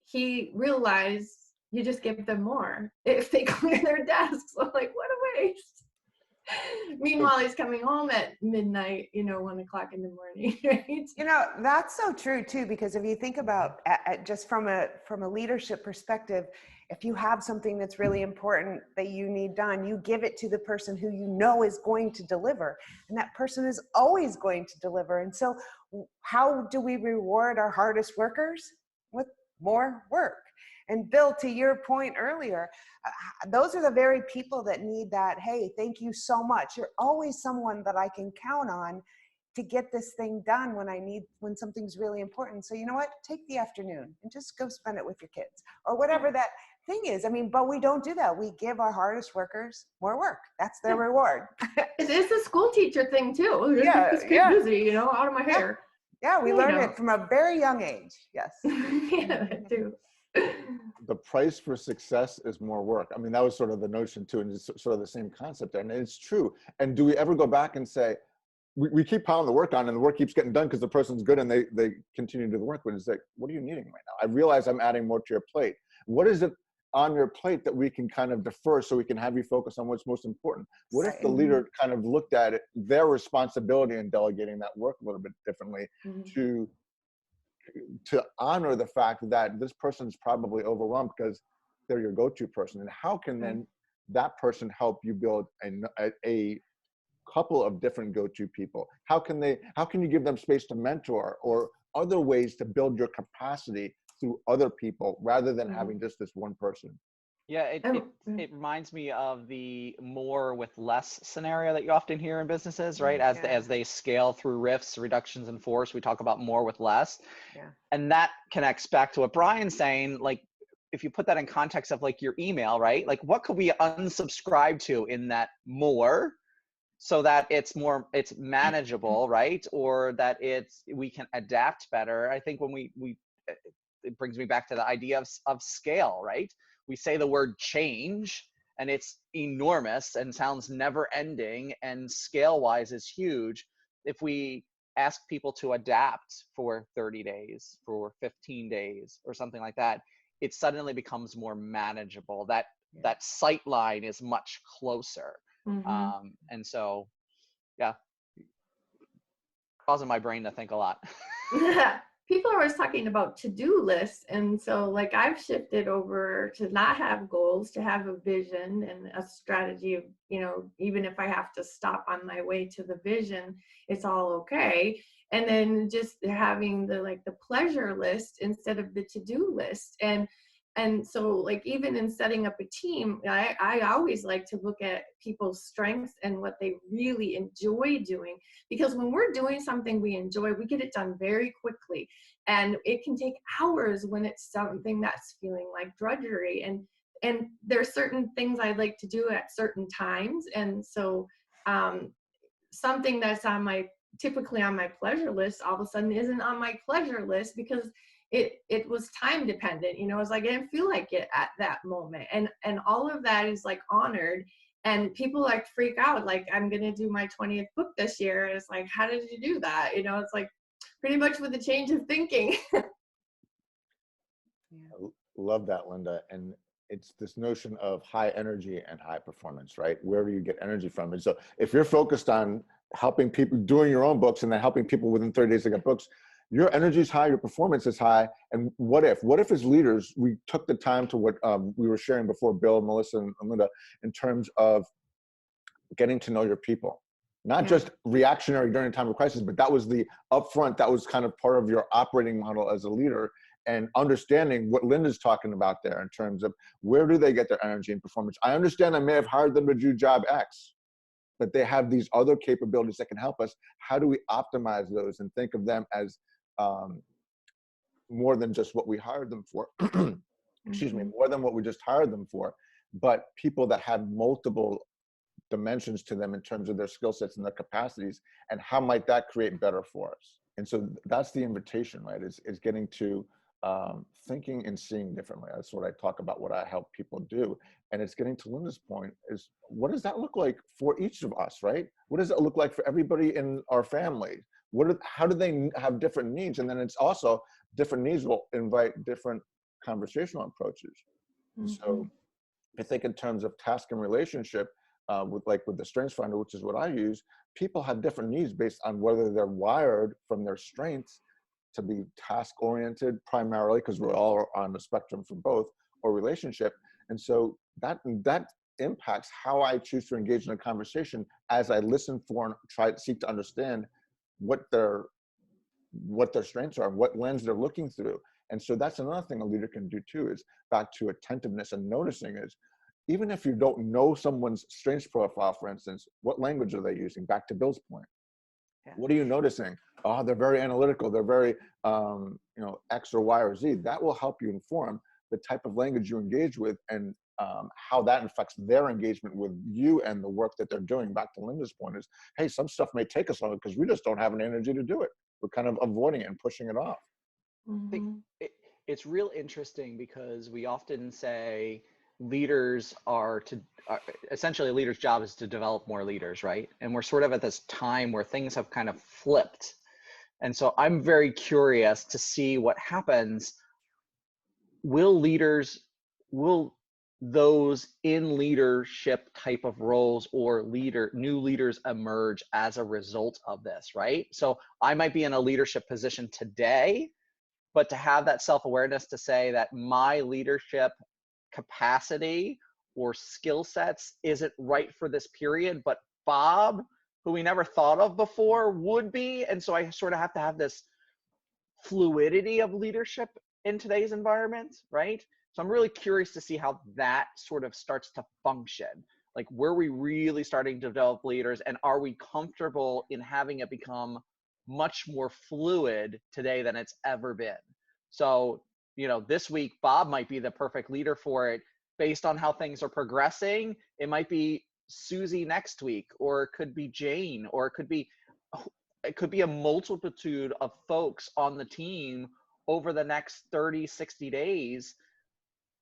he realized you just give them more if they clear their desks. So like, what a waste. Meanwhile, he's coming home at midnight, 1 o'clock in the morning, right? That's so true too, because if you think about just from a leadership perspective, if you have something that's really important that you need done, you give it to the person who you know is going to deliver, and that person is always going to deliver. And so how do we reward our hardest workers? With more work. And Bill, to your point earlier, those are the very people that need that, hey, thank you so much. You're always someone that I can count on to get this thing done when something's really important. So you know what? Take the afternoon and just go spend it with your kids or whatever that thing is. I mean, but we don't do that. We give our hardest workers more work. That's their reward. It's a school teacher thing too. Just get busy, out of my hair. Yeah, we learn it from a very young age. Yes. Yeah, that too. the price for success is more work. I mean, that was sort of the notion too, and it's sort of the same concept there. And it's true. And do we ever go back and say, we keep piling the work on and the work keeps getting done because the person's good and they continue to do the work, but it's like, what are you needing right now? I realize I'm adding more to your plate. What is it on your plate that we can kind of defer so we can have you focus on what's most important? What if the leader kind of looked at it, their responsibility in delegating that work a little bit differently to honor the fact that this person is probably overwhelmed because they're your go-to person, and how can then that person help you build a couple of different go-to people? How can you give them space to mentor or other ways to build your capacity through other people rather than having just this one person? Yeah, it reminds me of the more with less scenario that you often hear in businesses, right? As they scale through rifts, reductions in force, we talk about more with less. Yeah. And that connects back to what Brian's saying, like, if you put that in context of like your email, right? Like, what could we unsubscribe to in that more so that it's manageable, right? Or that we can adapt better. I think when it brings me back to the idea of scale, right? We say the word change and it's enormous and sounds never ending, and scale wise is huge. If we ask people to adapt for 30 days, for 15 days or something like that, it suddenly becomes more manageable. That sight line is much closer. And so, yeah, causing my brain to think a lot. People are always talking about to-do lists, and so like I've shifted over to not have goals, to have a vision and a strategy of, even if I have to stop on my way to the vision, it's all okay. And then just having the pleasure list instead of the to-do list. And so like even in setting up a team, I always like to look at people's strengths and what they really enjoy doing, because when we're doing something we enjoy, we get it done very quickly. And it can take hours when it's something that's feeling like drudgery. And there's certain things I like to do at certain times. And so something that's typically on my pleasure list all of a sudden isn't on my pleasure list because it was time dependent. It's like I didn't feel like it at that moment, and all of that is like honored. And people like freak out, like, I'm gonna do my 20th book this year, and it's like, how did you do that? It's like pretty much with a change of thinking. Love that, Linda. And it's this notion of high energy and high performance, right? Where do you get energy from? And so if you're focused on helping people, doing your own books and then helping people within 30 days to get books, your energy is high, your performance is high. And what if as leaders, we took the time to what we were sharing before, Bill, Melissa, and Linda, in terms of getting to know your people, not just reactionary during a time of crisis, but that was the upfront, that was kind of part of your operating model as a leader, and understanding what Linda's talking about there in terms of where do they get their energy and performance. I understand I may have hired them to do job X, but they have these other capabilities that can help us. How do we optimize those and think of them as more than just what we hired them for? Excuse me, more than what we just hired them for, but people that have multiple dimensions to them in terms of their skill sets and their capacities, and how might that create better for us? And so that's the invitation, right? Is getting to thinking and seeing differently. That's what I talk about, what I help people do. And it's getting to Linda's point is, what does that look like for each of us, right? What does it look like for everybody in our family? How do they have different needs? And then it's also different needs will invite different conversational approaches. So I think in terms of task and relationship, with the Strengths Finder, which is what I use, people have different needs based on whether they're wired from their strengths to be task-oriented primarily, because we're all on the spectrum for both, or relationship. And so that impacts how I choose to engage in a conversation as I listen for and seek to understand what their strengths are, what lens they're looking through. And so that's another thing a leader can do too, is back to attentiveness and noticing is, even if you don't know someone's strengths profile, for instance, what language are they using? Back to Bill's point. What are you noticing? Oh, they're very analytical. They're very, X or Y or Z. That will help you inform the type of language you engage with, and how that affects their engagement with you and the work that they're doing. Back to Linda's point is, hey, some stuff may take us longer because we just don't have an energy to do it. We're kind of avoiding it and pushing it off. it's real interesting because we often say leaders essentially a leader's job is to develop more leaders, right? And we're sort of at this time where things have kind of flipped. And so I'm very curious to see what happens. Will those in leadership type of roles or new leaders emerge as a result of this, right? So I might be in a leadership position today, but to have that self-awareness to say that my leadership capacity or skill sets isn't right for this period, but Bob, who we never thought of before, would be. And so I sort of have to have this fluidity of leadership in today's environment, right? So I'm really curious to see how that sort of starts to function. Like, were we really starting to develop leaders, and are we comfortable in having it become much more fluid today than it's ever been? So, this week, Bob might be the perfect leader for it based on how things are progressing. It might be Susie next week, or it could be Jane, or it could be a multitude of folks on the team over the next 30, 60 days,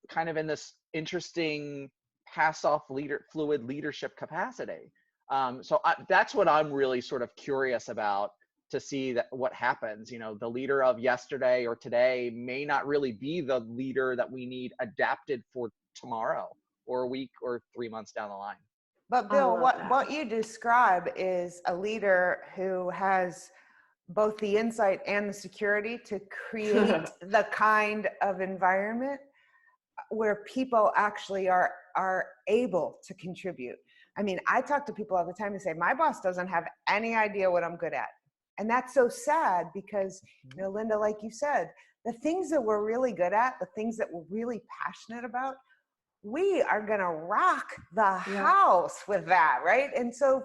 kind of in this interesting pass-off fluid leadership capacity. That's what I'm really sort of curious about, to see what happens. The leader of yesterday or today may not really be the leader that we need adapted for tomorrow or a week or 3 months down the line. But Bill, what you describe is a leader who has both the insight and the security to create the kind of environment where people actually are able to contribute. I mean, I talk to people all the time and say, my boss doesn't have any idea what I'm good at. And that's so sad because, Linda, like you said, the things that we're really good at, the things that we're really passionate about, we are going to rock the house with that, right? And so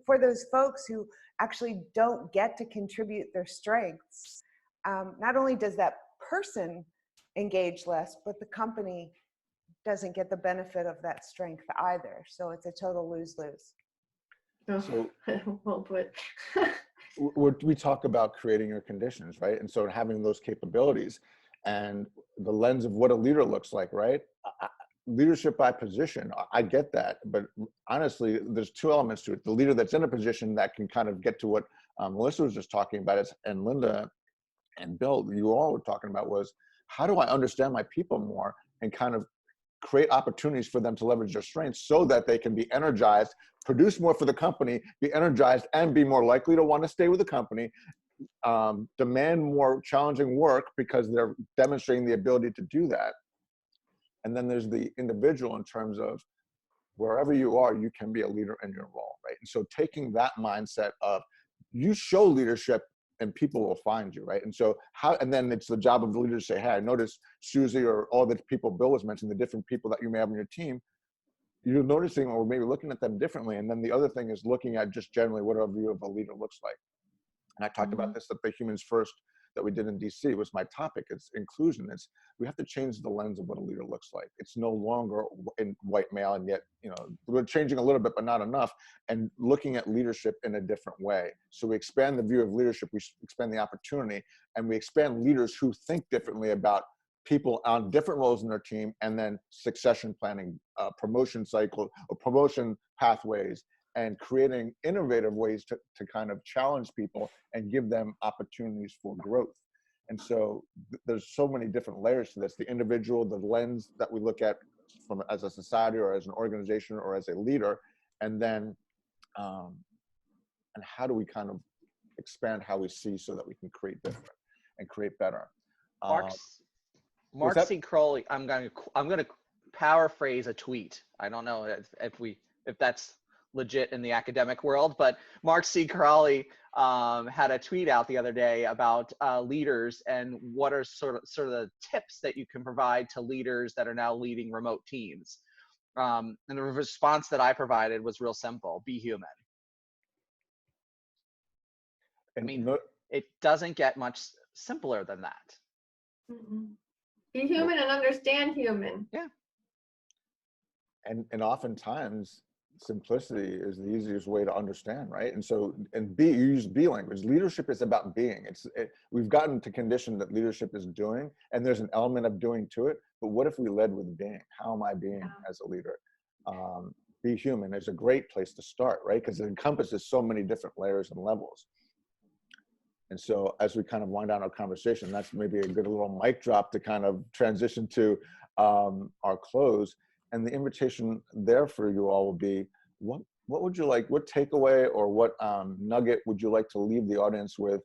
for those folks who actually don't get to contribute their strengths, not only does that person engage less, but the company doesn't get the benefit of that strength either. So it's a total lose-lose. So well put. we talk about creating your conditions, right? And so having those capabilities and the lens of what a leader looks like, right? Leadership by position, I get that, but honestly, there's two elements to it. The leader that's in a position that can kind of get to what Melissa was just talking about, and Linda and Bill, you all were talking about, was how do I understand my people more and kind of create opportunities for them to leverage their strengths so that they can be energized, produce more for the company, be energized, and be more likely to want to stay with the company, demand more challenging work because they're demonstrating the ability to do that. And then there's the individual in terms of wherever you are, you can be a leader in your role, right? And so taking that mindset of you show leadership and people will find you, right? And so and then it's the job of the leader to say, hey, I noticed Susie or all the people Bill was mentioning, the different people that you may have on your team, you're noticing or maybe looking at them differently. And then the other thing is looking at just generally what a view of a leader looks like. And I talked about this at the Humans First that we did in DC was my topic. It's inclusion. We have to change the lens of what a leader looks like. It's no longer in white male, and yet, we're changing a little bit, but not enough, and looking at leadership in a different way. So we expand the view of leadership, we expand the opportunity, and we expand leaders who think differently about people on different roles in their team, and then succession planning, promotion cycle or promotion pathways, and creating innovative ways to kind of challenge people and give them opportunities for growth. And so there's so many different layers to this, the individual, the lens that we look at from as a society or as an organization or as a leader, and then and how do we kind of expand how we see so that we can create different and create better. Mark C. Crowley, I'm gonna paraphrase a tweet. I don't know if that's legit in the academic world, but Mark C. Crowley had a tweet out the other day about leaders and what are sort of the tips that you can provide to leaders that are now leading remote teams. And the response that I provided was real simple: be human. I mean, it doesn't get much simpler than that. Mm-hmm. Be human and understand human. Yeah. And oftentimes simplicity is the easiest way to understand, right? And so, and you use be language. Leadership is about being. We've gotten to condition that leadership is doing, and there's an element of doing to it. But what if we led with being? How am I being as a leader? Be human is a great place to start, right? Because it encompasses so many different layers and levels. And so as we kind of wind down our conversation, that's maybe a good little mic drop to kind of transition to our close. And the invitation there for you all will be, what would you like, what takeaway or what nugget would you like to leave the audience with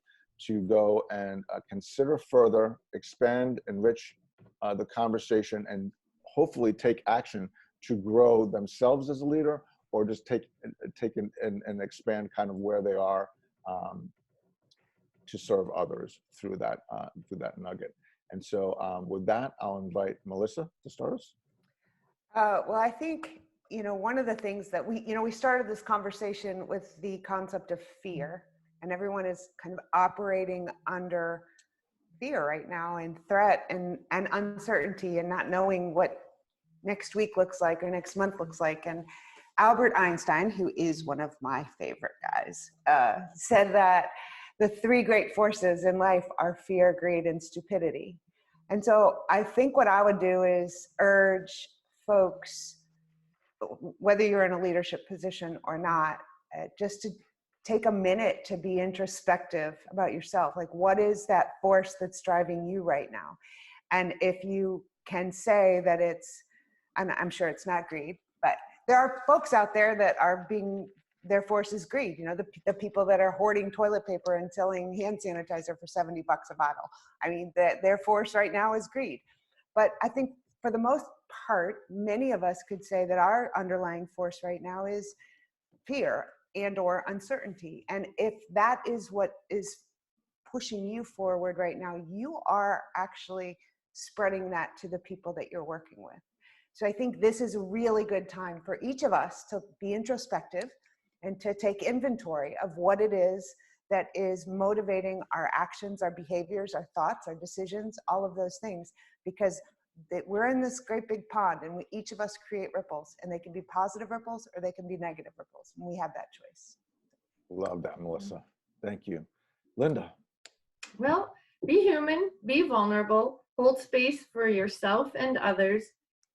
to go and consider further, expand, enrich the conversation, and hopefully take action to grow themselves as a leader, or just take and expand kind of where they are to serve others through that nugget. And so with that, I'll invite Melissa to start us. Well, I think, one of the things that we started this conversation with the concept of fear, and everyone is kind of operating under fear right now, and threat and uncertainty, and not knowing what next week looks like or next month looks like. And Albert Einstein, who is one of my favorite guys, said that the three great forces in life are fear, greed, and stupidity. And so I think what I would do is urge folks, whether you're in a leadership position or not, just to take a minute to be introspective about yourself. Like, what is that force that's driving you right now? And if you can say that I'm sure it's not greed, but there are folks out there that are their force is greed. The people that are hoarding toilet paper and selling hand sanitizer for $70 a bottle. I mean, their force right now is greed. But I think for the most part, many of us could say that our underlying force right now is fear and or uncertainty. And if that is what is pushing you forward right now, you are actually spreading that to the people that you're working with. So I think this is a really good time for each of us to be introspective and to take inventory of what it is that is motivating our actions, our behaviors, our thoughts, our decisions, all of those things, because we're in this great big pond, and each of us create ripples, and they can be positive ripples or they can be negative ripples, and we have that choice. Love that, Melissa. Thank you. Linda. Well, be human, be vulnerable, hold space for yourself and others,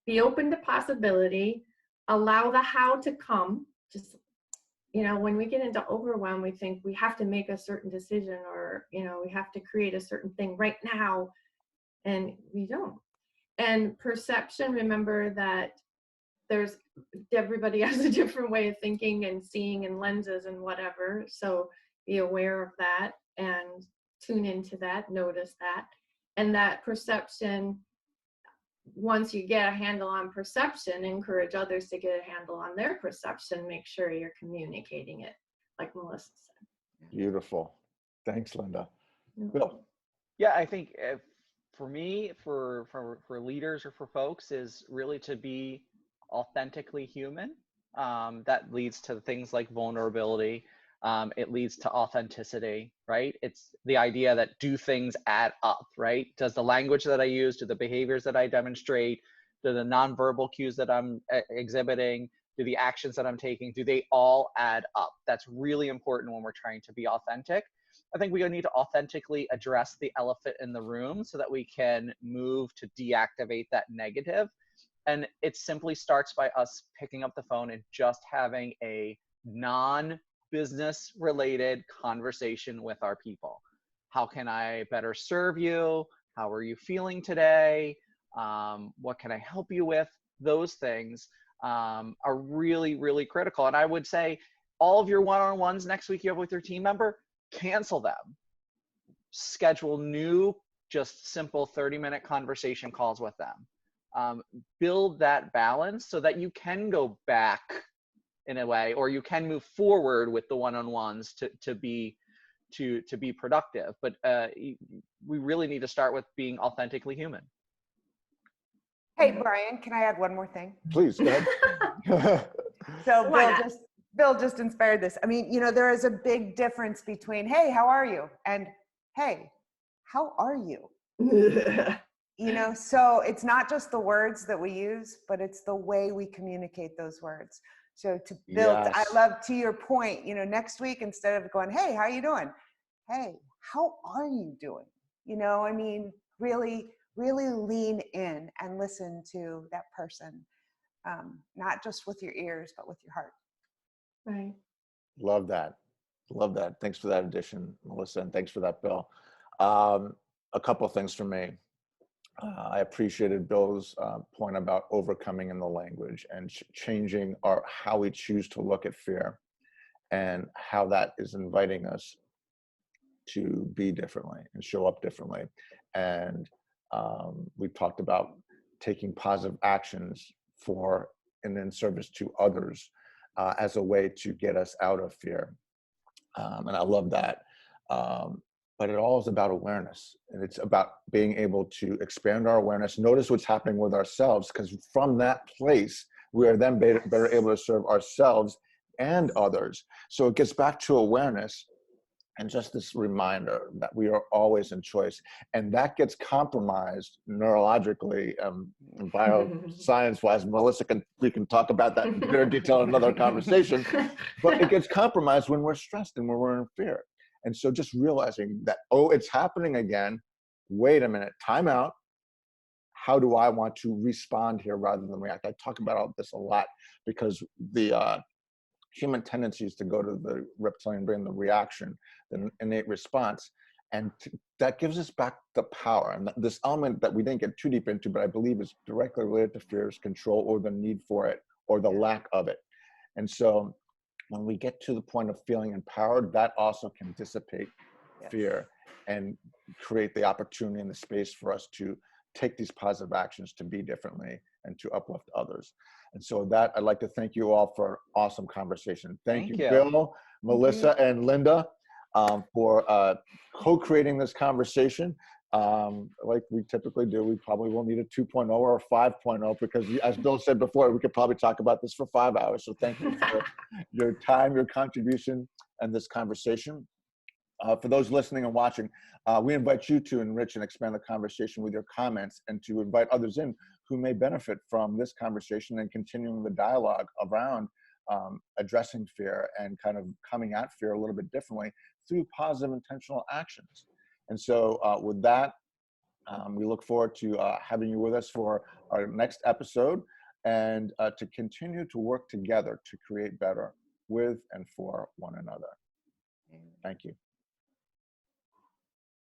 be open to possibility, allow the how to come. Just, when we get into overwhelm, we think we have to make a certain decision, or, we have to create a certain thing right now, and we don't. And perception, remember that everybody has a different way of thinking and seeing and lenses and whatever. So be aware of that and tune into that, notice that. And that perception, once you get a handle on perception, encourage others to get a handle on their perception. Make sure you're communicating it, like Melissa said. Beautiful. Thanks, Linda. Bill. Yeah, I think for me, for leaders or for folks, is really to be authentically human. That leads to things like vulnerability. It leads to authenticity, right? It's the idea that do things add up, right? Does the language that I use, do the behaviors that I demonstrate, do the nonverbal cues that I'm exhibiting, do the actions that I'm taking, do they all add up? That's really important when we're trying to be authentic. I think we need to authentically address the elephant in the room so that we can move to deactivate that negative. And it simply starts by us picking up the phone and just having a non-business related conversation with our people. How can I better serve you? How are you feeling today? What can I help you with? Those things are really, really critical. And I would say all of your one-on-ones next week you have with your team member, cancel them. Schedule new, just simple 30-minute conversation calls with them. Build that balance so that you can go back in a way, or you can move forward with the one-on-ones to be productive. But we really need to start with being authentically human. Hey, Brian, can I add one more thing? Please, go ahead. So Bill just inspired this. I mean, there is a big difference between, hey, how are you? And, hey, how are you? So it's not just the words that we use, but it's the way we communicate those words. So to build, I Yes. love, to your point, you know, next week, instead of going, hey, how you doing? Hey, how are you doing? You know, I mean, really, really lean in and listen to that person, not just with your ears, but with your heart. Right. Love that. Love that. Thanks for that addition, Melissa, and thanks for that, Bill. A couple of things for me. I appreciated Bill's point about overcoming in the language and changing how we choose to look at fear, and how that is inviting us to be differently and show up differently. And we talked about taking positive actions for and in service to others as a way to get us out of fear. And I love that. But it all is about awareness, and it's about being able to expand our awareness, notice what's happening with ourselves, because from that place, we are then better able to serve ourselves and others. So it gets back to awareness and just this reminder that we are always in choice. And that gets compromised neurologically, bioscience-wise. Melissa, we can talk about that in greater detail in another conversation, but it gets compromised when we're stressed and when we're in fear. And so just realizing that, oh, it's happening again. Wait a minute, time out. How do I want to respond here rather than react? I talk about all this a lot because the human tendency is to go to the reptilian brain, the reaction, the innate response. And that gives us back the power. And this element that we didn't get too deep into, but I believe is directly related to fear, is control, or the need for it, or the lack of it. And so when we get to the point of feeling empowered, that also can dissipate fear and create the opportunity and the space for us to take these positive actions to be differently and to uplift others. And so that, I'd like to thank you all for an awesome conversation. Thank you, Bill, Melissa, and Linda, for co-creating this conversation. Like we typically do, we probably will need a 2.0 or a 5.0, because as Bill said before, we could probably talk about this for 5 hours. So thank you for your time, your contribution, and this conversation. For those listening and watching, we invite you to enrich and expand the conversation with your comments, and to invite others in who may benefit from this conversation and continuing the dialogue around addressing fear and kind of coming at fear a little bit differently through positive intentional actions. And so with that, we look forward to having you with us for our next episode, and to continue to work together to create better with and for one another. Thank you.